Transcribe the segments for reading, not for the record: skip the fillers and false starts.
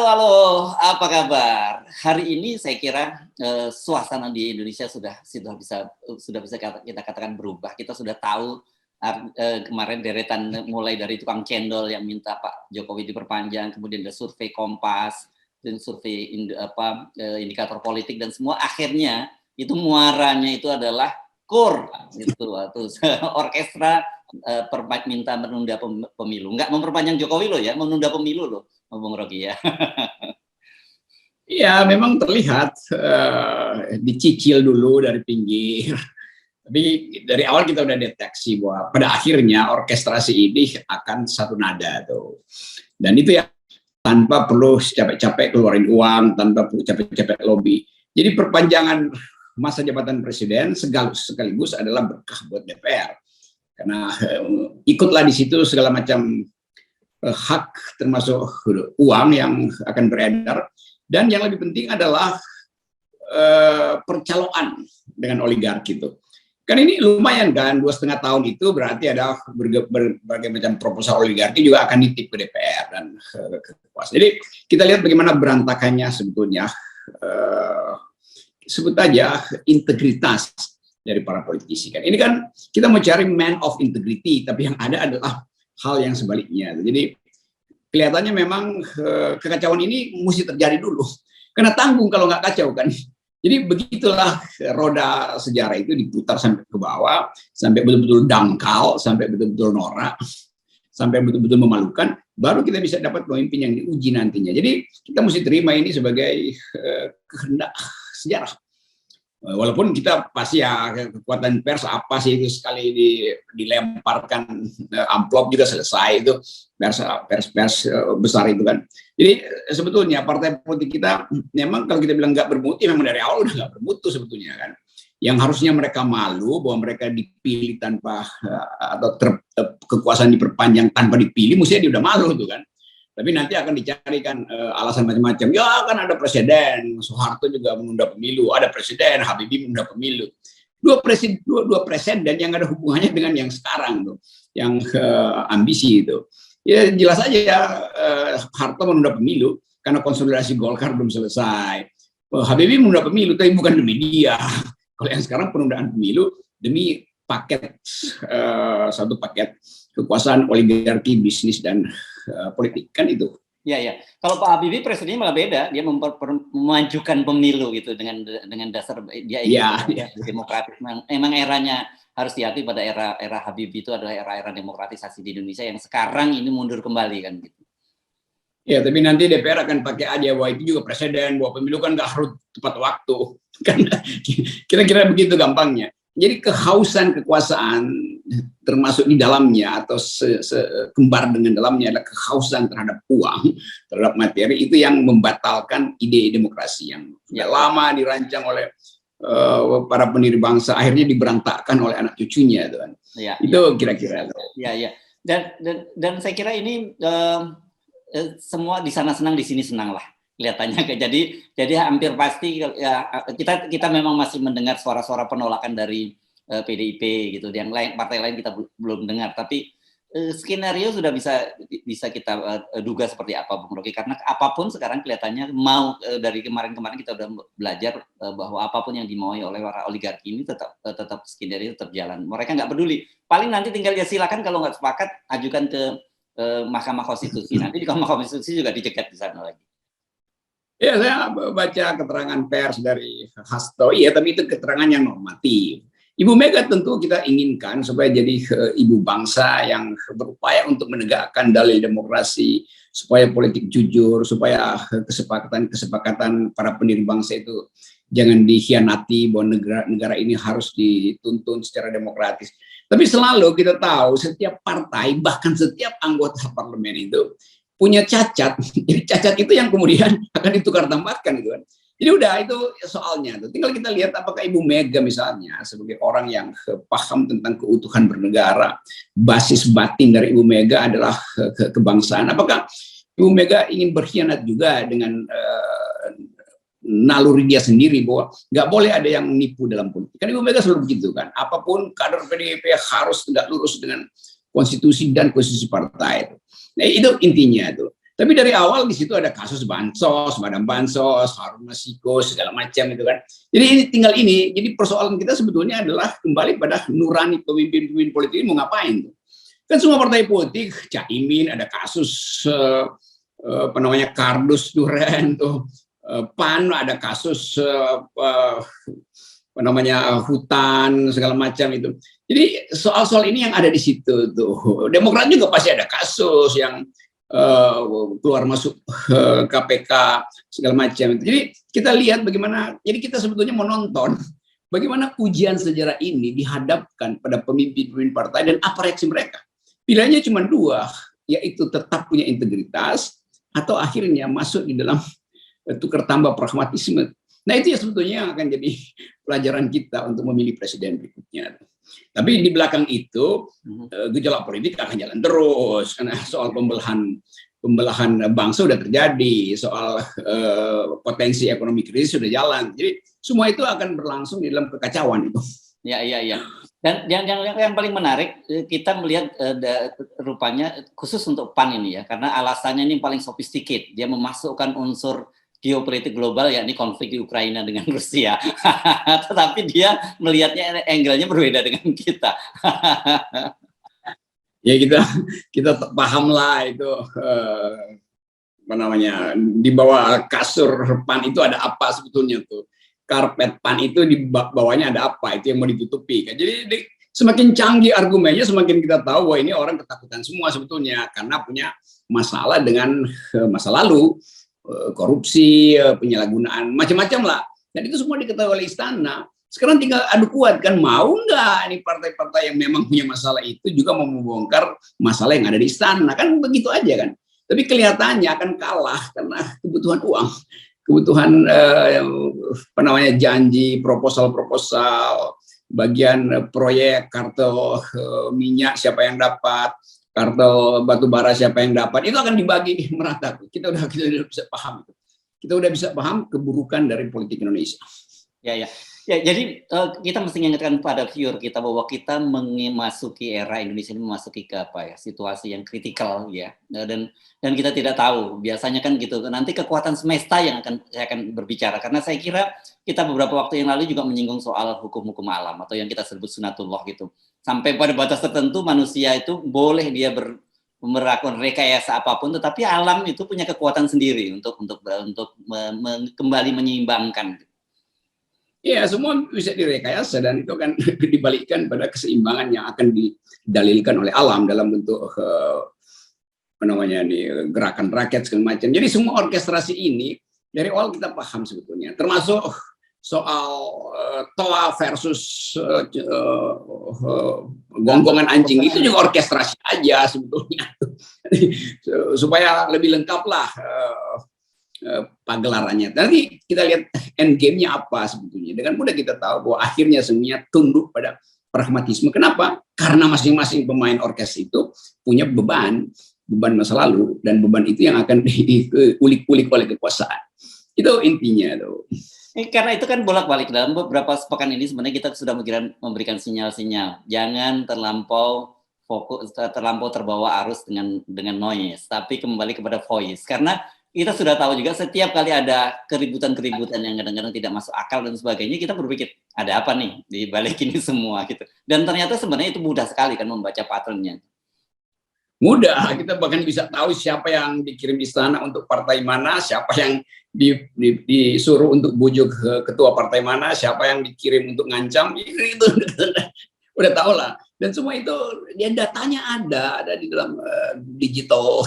halo, apa kabar? Hari ini saya kira suasana di Indonesia sudah bisa kita katakan berubah. Kita sudah tahu kemarin deretan mulai dari tukang cendol yang minta Pak Jokowi diperpanjang, kemudian ada survei Kompas dan survei indikator politik dan semua akhirnya itu muaranya itu adalah KUR gitu, atau orkestra minta menunda pemilu, nggak memperpanjang Jokowi loh ya, menunda pemilu loh, Bung Rocky ya. Iya, memang terlihat dicicil dulu dari pinggir. Tapi dari awal kita udah deteksi bahwa pada akhirnya orkestrasi ini akan satu nada tuh. Dan itu ya tanpa perlu capek-capek keluarin uang, tanpa perlu capek-capek lobby. Jadi perpanjangan masa jabatan presiden sekaligus adalah berkah buat DPR. Karena ikutlah di situ segala macam hak termasuk uang yang akan beredar. Dan yang lebih penting adalah percaloan dengan oligarki itu. Kan ini lumayan kan, 2,5 tahun itu berarti ada berbagai macam proposal oligarki juga akan nitip ke DPR dan kekuasaan. Jadi kita lihat bagaimana berantakannya sebetulnya, sebut aja integritas dari para politisi. Kan ini kan kita mau cari man of integrity, tapi yang ada adalah hal yang sebaliknya. Jadi kelihatannya memang kekacauan ini mesti terjadi dulu. Karena tanggung kalau nggak kacau kan. Jadi begitulah roda sejarah itu diputar sampai ke bawah, sampai betul-betul dangkal, sampai betul-betul norak, sampai betul-betul memalukan, baru kita bisa dapat pemimpin yang diuji nantinya. Jadi kita mesti terima ini sebagai kehendak sejarah. Walaupun kita pasti ya kekuatan pers apa sih itu sekali dilemparkan amplop juga selesai itu pers besar itu kan. Jadi sebetulnya partai politik kita memang kalau kita bilang nggak bermutu memang dari awal udah nggak bermutu sebetulnya kan. Yang harusnya mereka malu bahwa mereka dipilih tanpa atau kekuasaan diperpanjang tanpa dipilih, mestinya dia udah malu tuh kan. Tapi nanti akan dicarikan alasan macam-macam. Ya kan ada presiden, Soeharto juga menunda pemilu, ada presiden, Habibie menunda pemilu. Dua presiden yang ada hubungannya dengan yang sekarang tuh, yang ambisi itu. Ya jelas aja ya Harto menunda pemilu karena konsolidasi Golkar belum selesai. Habibie menunda pemilu tapi bukan demi dia. Kalau yang sekarang penundaan pemilu demi paket satu paket kekuasaan oligarki bisnis dan politik kan itu. Ya ya. Kalau Pak Habibie presidennya malah beda, dia memajukan pemilu gitu dengan dasar dia ingin demokratis. Memang eranya harus hati-hati pada era Habibie itu adalah era demokratisasi di Indonesia yang sekarang ini mundur kembali kan gitu. Ya, tapi nanti DPR akan pakai aja bahwa itu juga presiden, bahwa pemilu kan nggak harus tepat waktu. Kan kira-kira begitu gampangnya. Jadi kehausan kekuasaan termasuk di dalamnya atau kembar dengan dalamnya adalah kehausan terhadap uang, terhadap materi, itu yang membatalkan ide demokrasi yang lama dirancang oleh para pendiri bangsa, akhirnya diberantakkan oleh anak cucunya itu kan. Itu kira-kira. Ya. Dan saya kira ini semua di sana senang, di sini senang lah kelihatannya. Jadi hampir pasti ya, kita memang masih mendengar suara-suara penolakan dari PDIP gitu, yang lain partai lain kita belum dengar, tapi skenario sudah bisa kita duga seperti apa, Bung Rocky, karena apapun sekarang kelihatannya mau dari kemarin kita udah belajar bahwa apapun yang dimaui oleh para oligarki ini tetap skenario tetap jalan. Mereka nggak peduli, paling nanti tinggal ya silakan, kalau nggak sepakat ajukan ke Mahkamah Konstitusi, nanti di Mahkamah Konstitusi juga dicegat di sana lagi. Ya, saya baca keterangan pers dari Hasto, iya, tapi itu keterangan yang normatif. Ibu Mega tentu kita inginkan supaya jadi ibu bangsa yang berupaya untuk menegakkan dalil demokrasi, supaya politik jujur, supaya kesepakatan para pendiri bangsa itu jangan dikhianati, bahwa negara ini harus dituntun secara demokratis. Tapi selalu kita tahu setiap partai, bahkan setiap anggota parlemen itu punya cacat. Jadi cacat itu yang kemudian akan ditukar tambahkan gitu kan. Jadi udah itu soalnya tuh. Tinggal kita lihat apakah Ibu Mega misalnya sebagai orang yang paham tentang keutuhan bernegara, basis batin dari Ibu Mega adalah kebangsaan. Apakah Ibu Mega ingin berkhianat juga dengan naluri dia sendiri bahwa nggak boleh ada yang nipu dalam politik. Kan Ibu Mega selalu begitu kan. Apapun kader PDIP harus tegak lurus dengan konstitusi dan konstitusi partai. Nah itu intinya tuh. Tapi dari awal di situ ada kasus bansos, badan bansos, Harun Masiku, segala macam itu kan. Jadi ini tinggal ini. Jadi persoalan kita sebetulnya adalah kembali pada nurani pemimpin-pemimpin politik ini mau ngapain tuh. Kan semua partai politik, Caimin ada kasus apa namanya kardus duren tuh, PAN ada kasus apa namanya hutan segala macam itu. Jadi soal-soal ini yang ada di situ tuh. Demokrat juga pasti ada kasus yang keluar masuk KPK segala macam. Jadi kita lihat bagaimana. Jadi kita sebetulnya menonton bagaimana ujian sejarah ini dihadapkan pada pemimpin-pemimpin partai dan apa reaksi mereka. Pilihannya cuma dua, yaitu tetap punya integritas atau akhirnya masuk di dalam tukar tambah pragmatisme. Nah itu ya sebetulnya yang akan jadi pelajaran kita untuk memilih presiden berikutnya. Tapi di belakang itu gejolak politik akan jalan terus karena soal pembelahan bangsa sudah terjadi, soal potensi ekonomi krisis sudah jalan. Jadi semua itu akan berlangsung di dalam kekacauan itu. Ya. Dan yang paling menarik kita melihat rupanya khusus untuk PAN ini ya, karena alasannya ini paling sophisticated. Dia memasukkan unsur geopolitik global, yakni konflik di Ukraina dengan Rusia. Tetapi dia melihatnya angle-nya berbeda dengan kita. Ya kita paham lah itu apa namanya di bawah kasur PAN itu ada apa sebetulnya tuh. Karpet PAN itu di bawahnya ada apa, itu yang mau ditutupi. Jadi semakin canggih argumennya, semakin kita tahu bahwa ini orang ketakutan semua sebetulnya karena punya masalah dengan masa lalu, korupsi, penyalahgunaan, macam-macam lah. Dan itu semua diketahui oleh istana. Sekarang tinggal adu kuat kan, mau nggak ini partai-partai yang memang punya masalah itu juga mau membongkar masalah yang ada di istana, kan begitu aja kan. Tapi kelihatannya akan kalah karena kebutuhan uang, kebutuhan apa namanya janji, proposal, bagian proyek, kartel minyak siapa yang dapat, kartel batu bara siapa yang dapat, itu akan dibagi merata. Kita udah bisa paham. Kita udah bisa paham keburukan dari politik Indonesia. Ya, jadi kita mesti mengingatkan pada viewer kita bahwa kita memasuki era Indonesia ini memasuki ke situasi yang kritikal ya, dan kita tidak tahu biasanya kan gitu. Nanti kekuatan semesta yang akan berbicara, karena saya kira kita beberapa waktu yang lalu juga menyinggung soal hukum-hukum alam atau yang kita sebut sunatullah gitu. Sampai pada batas tertentu manusia itu boleh dia melakukan rekayasa apapun, tetapi alam itu punya kekuatan sendiri untuk kembali menyeimbangkan. Ya, semua bisa direkayasa dan itu akan dibalikkan pada keseimbangan yang akan didalilkan oleh alam dalam bentuk apa namanya gerakan rakyat segala macam. Jadi semua orkestrasi ini dari awal kita paham sebetulnya, termasuk soal toa versus gonggongan anjing itu juga orkestrasi aja sebetulnya supaya lebih lengkap lah pagelarannya. Nanti kita lihat end game-nya apa sebetulnya. Dengan mudah kita tahu bahwa akhirnya semuanya tunduk pada pragmatisme. Kenapa? Karena masing-masing pemain orkes itu punya beban masa lalu, dan beban itu yang akan diulik-ulik oleh kekuasaan. Itu intinya tuh. Karena itu kan bolak-balik dalam beberapa pekan ini sebenarnya kita sudah memberikan sinyal-sinyal. Jangan terlampau fokus, terlampau terbawa arus dengan noise, tapi kembali kepada voice. Karena kita sudah tahu juga setiap kali ada keributan-keributan yang kadang-kadang tidak masuk akal dan sebagainya, kita berpikir ada apa nih di balik ini semua gitu. Dan ternyata sebenarnya itu mudah sekali kan membaca pattern-nya. Mudah, kita bahkan bisa tahu siapa yang dikirim istana untuk partai mana, siapa yang disuruh untuk bujuk ketua partai mana, siapa yang dikirim untuk ngancam, itu udah tahu lah. Dan semua itu ya datanya ada di dalam digital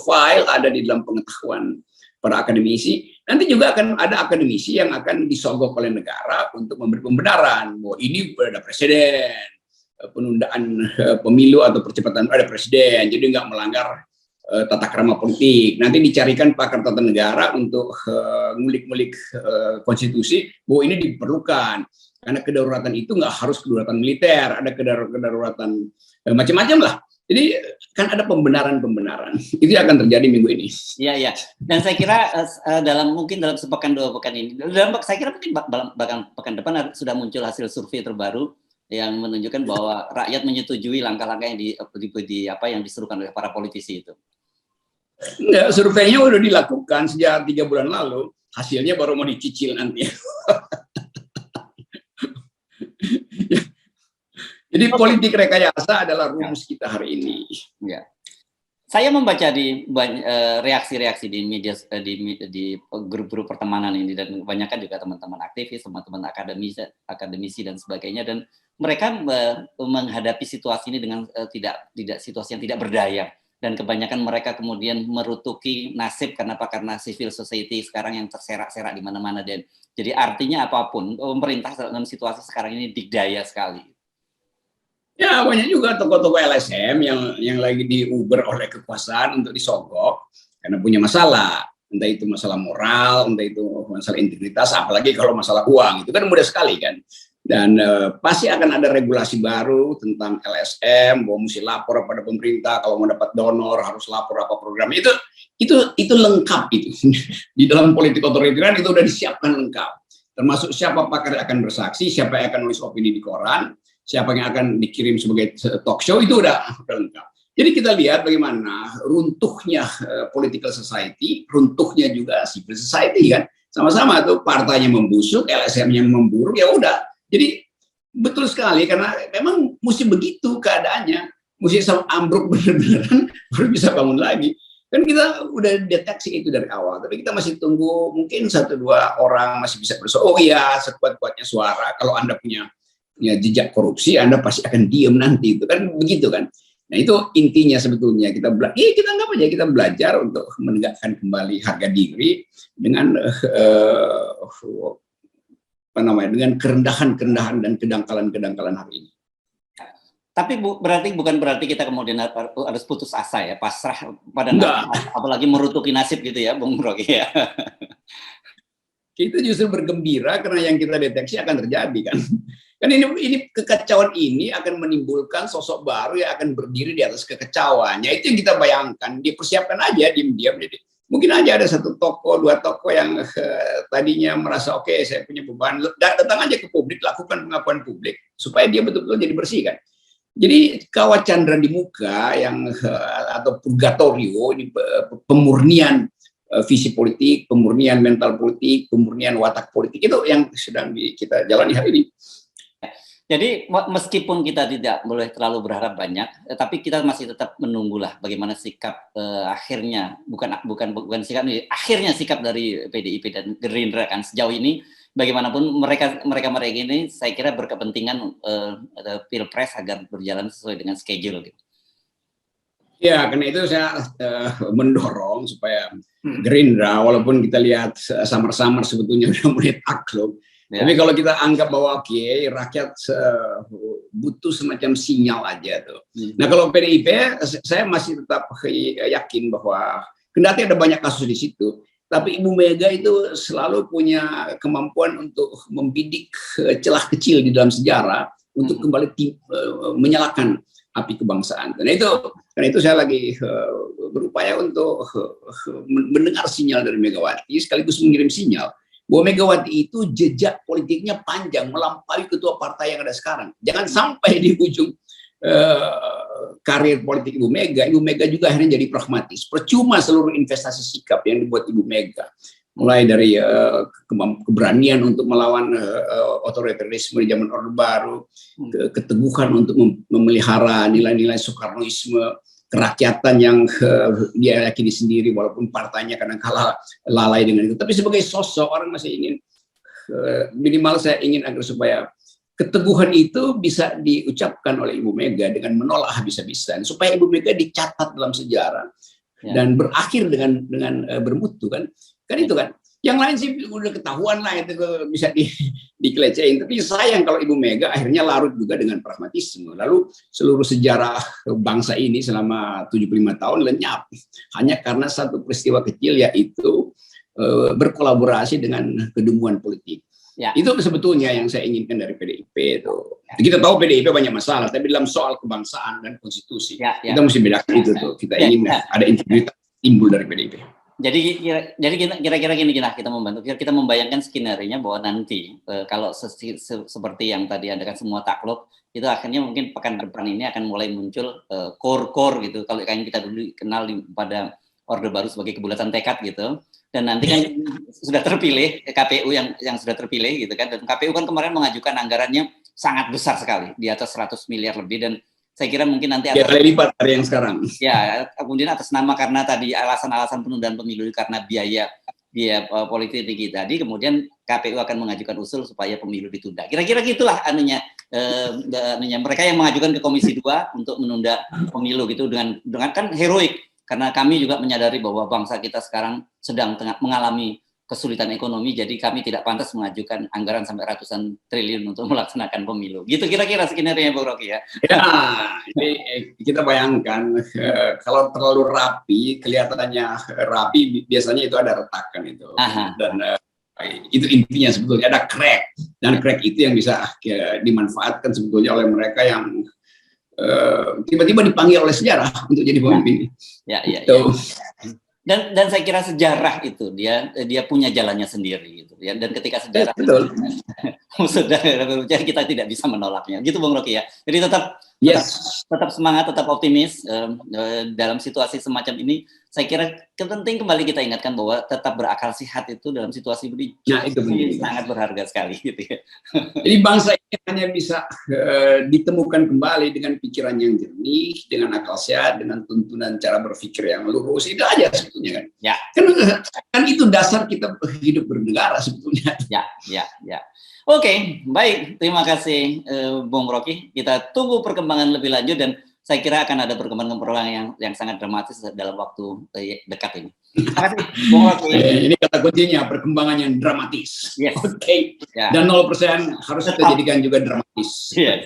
file, ada di dalam pengetahuan para akademisi. Nanti juga akan ada akademisi yang akan disogok oleh negara untuk memberi pembenaran bahwa ini ada presiden, penundaan pemilu atau percepatan ada presiden, jadi nggak melanggar tata krama politik. Nanti dicarikan pakar tata negara untuk ngulik-ngulik konstitusi bahwa ini diperlukan. Karena kedaruratan itu nggak harus kedaruratan militer, ada kedaruratan macam-macam lah. Jadi kan ada pembenaran-pembenaran. Itu akan terjadi minggu ini. Iya. Dan saya kira mungkin dalam sepekan dua pekan ini, saya kira mungkin bahkan pekan depan sudah muncul hasil survei terbaru yang menunjukkan bahwa rakyat menyetujui langkah-langkah yang yang disuruhkan oleh para politisi itu. Enggak, surveinya udah dilakukan sejak 3 bulan lalu, hasilnya baru mau dicicil nanti. Jadi Oke. politik rekayasa adalah rumus kita hari ini. Ya. Saya membaca di reaksi-reaksi di media di grup-grup pertemanan ini, dan kebanyakan juga teman-teman aktivis, teman-teman akademisi dan sebagainya, dan mereka menghadapi situasi ini dengan tidak situasi yang tidak berdaya, dan kebanyakan mereka kemudian merutuki nasib. Kenapa? Karena civil society sekarang yang terserak-serak di mana-mana, dan jadi artinya apapun pemerintah dalam situasi sekarang ini dikdaya sekali. Ya, banyak juga tokoh-tokoh LSM yang lagi diuber oleh kekuasaan untuk disogok karena punya masalah, entah itu masalah moral, entah itu masalah integritas, apalagi kalau masalah uang, itu kan mudah sekali kan. Dan pasti akan ada regulasi baru tentang LSM, bahwa mesti lapor pada pemerintah kalau mau dapat donor, harus lapor apa program itu lengkap itu. Di dalam politik otoritarian itu udah disiapkan lengkap, termasuk siapa pakar yang akan bersaksi, siapa yang akan nulis opini di koran, siapa yang akan dikirim sebagai talk show, itu udah lengkap. Jadi kita lihat bagaimana runtuhnya political society, runtuhnya juga civil society kan. Sama-sama tuh partainya membusuk, LSM-nya memburuk, ya udah. Jadi betul sekali, karena memang mesti begitu keadaannya. Mesti ambruk benar-benar baru bisa bangun lagi. Kan kita udah deteksi itu dari awal, tapi kita masih tunggu mungkin 1-2 orang masih bisa bersuara. Oh iya, sekuat-kuatnya suara. Kalau Anda punya jejak korupsi, Anda pasti akan diem nanti, itu kan begitu kan. Nah itu intinya sebetulnya kita kita anggap aja kita belajar untuk menegakkan kembali harga diri dengan dengan kerendahan-kerendahan dan kedangkalan-kedangkalan hari ini. Tapi bukan berarti kita kemudian harus putus asa ya, pasrah pada nasib, apalagi merutuki nasib gitu ya, Bung Rocky ya. Kita justru bergembira karena yang kita deteksi akan terjadi kan. Kan ini kekacauan ini akan menimbulkan sosok baru yang akan berdiri di atas kekacauannya. Itu yang kita bayangkan, dipersiapkan aja diam-diam. Jadi mungkin aja ada 1 tokoh, 2 tokoh yang tadinya merasa oke, saya punya beban, datang aja ke publik, lakukan pengakuan publik supaya dia betul-betul jadi bersih kan. Jadi kawat candra di muka yang atau purgatorio, ini pemurnian visi politik, pemurnian mental politik, pemurnian watak politik, itu yang sedang kita jalani hari ini. Jadi meskipun kita tidak boleh terlalu berharap banyak, tapi kita masih tetap menunggulah bagaimana sikap akhirnya, bukan sikap ini, akhirnya sikap dari PDIP dan Gerindra kan sejauh ini. Bagaimanapun mereka ini saya kira berkepentingan pilpres agar berjalan sesuai dengan schedule gitu. Ya, karena itu saya mendorong supaya Gerindra, walaupun kita lihat samar-samar sebetulnya udah mulai takluk, ya. Tapi kalau kita anggap bahwa rakyat butuh semacam sinyal aja tuh. Nah kalau PDIP, saya masih tetap yakin bahwa kendati ada banyak kasus di situ, tapi Ibu Mega itu selalu punya kemampuan untuk membidik celah kecil di dalam sejarah untuk kembali menyalakan api kebangsaan. Karena itu saya lagi berupaya untuk mendengar sinyal dari Megawati, sekaligus mengirim sinyal bahwa Megawati itu jejak politiknya panjang, melampaui ketua partai yang ada sekarang. Jangan sampai di ujung karir politik Ibu Mega juga akhirnya jadi pragmatis. Percuma seluruh investasi sikap yang dibuat Ibu Mega, mulai dari keberanian untuk melawan otoritarisme di zaman Orde Baru, keteguhan untuk memelihara nilai-nilai Soekarnoisme, kerakyatan yang dia yakini sendiri walaupun partainya kadang-kala lalai dengan itu. Tapi sebagai sosok orang masih ingin, minimal saya ingin agar supaya keteguhan itu bisa diucapkan oleh Ibu Mega dengan menolak habis-habisan, supaya Ibu Mega dicatat dalam sejarah dan berakhir dengan bermutu kan itu kan. Yang lain sih udah ketahuan lah, itu bisa dikelecehin. Tapi sayang kalau Ibu Mega akhirnya larut juga dengan pragmatisme. Lalu seluruh sejarah bangsa ini selama 75 tahun lenyap hanya karena satu peristiwa kecil, yaitu berkolaborasi dengan kedunguan politik. Ya. Itu sebetulnya yang saya inginkan dari PDIP itu. Ya. Kita tahu PDIP banyak masalah, tapi dalam soal kebangsaan dan konstitusi kita mesti bedakan itu tuh. Kita ingin ada integritas timbul dari PDIP. Jadi kira-kira gini kita membantu, kita membayangkan skenario-nya bahwa nanti kalau seperti yang tadi Anda kan semua takluk, itu akhirnya mungkin pekan depan ini akan mulai muncul core gitu. Kalau yang kita dulu kenal pada Orde Baru sebagai kebulatan tekad gitu. Dan nanti kan sudah terpilih KPU yang sudah terpilih gitu kan. Dan KPU kan kemarin mengajukan anggarannya sangat besar sekali, di atas 100 miliar lebih, dan saya kira mungkin nanti Ya, kali lipat dari yang sekarang. Ya, kemudian atas nama karena tadi alasan-alasan penundaan pemilu karena biaya politik tinggi tadi, kemudian KPU akan mengajukan usul supaya pemilu ditunda. Kira-kira gitulah anunya mereka yang mengajukan ke Komisi 2 untuk menunda pemilu gitu dengan kan heroik, karena kami juga menyadari bahwa bangsa kita sekarang sedang mengalami kesulitan ekonomi, jadi kami tidak pantas mengajukan anggaran sampai ratusan triliun untuk melaksanakan pemilu. Gitu kira-kira skenario Bung Rocky ya. Ya, ini kita bayangkan kalau terlalu rapi, kelihatannya rapi, biasanya itu ada retakan itu. Aha. Dan itu intinya sebetulnya ada crack, dan crack itu yang bisa dimanfaatkan sebetulnya oleh mereka yang tiba-tiba dipanggil oleh sejarah untuk jadi pemimpin. Ya. So, Dan saya kira sejarah itu dia punya jalannya sendiri gitu ya, dan ketika sejarah sudah kita tidak bisa menolaknya gitu Bung Rocky ya. Jadi tetap semangat, tetap optimis dalam situasi semacam ini. Saya kira penting kembali kita ingatkan bahwa tetap berakal sehat itu dalam situasi ini sangat berharga sekali gitu ya. Jadi bangsa ini hanya bisa ditemukan kembali dengan pikiran yang jernih, dengan akal sehat, dengan tuntunan cara berpikir yang lurus. Itu aja sebetulnya kan. Ya. Kan itu dasar kita hidup bernegara sebetulnya. Ya. Oke, baik. Terima kasih Bung Rocky. Kita tunggu perkembangan lebih lanjut, dan saya kira akan ada perkembangan yang sangat dramatis dalam waktu dekat ini. Terima kasih Bung Rocky. Ini kata kuncinya, perkembangan yang dramatis. Yes. Oke. Dan 0% harus kita jadikan juga dramatis. Yes.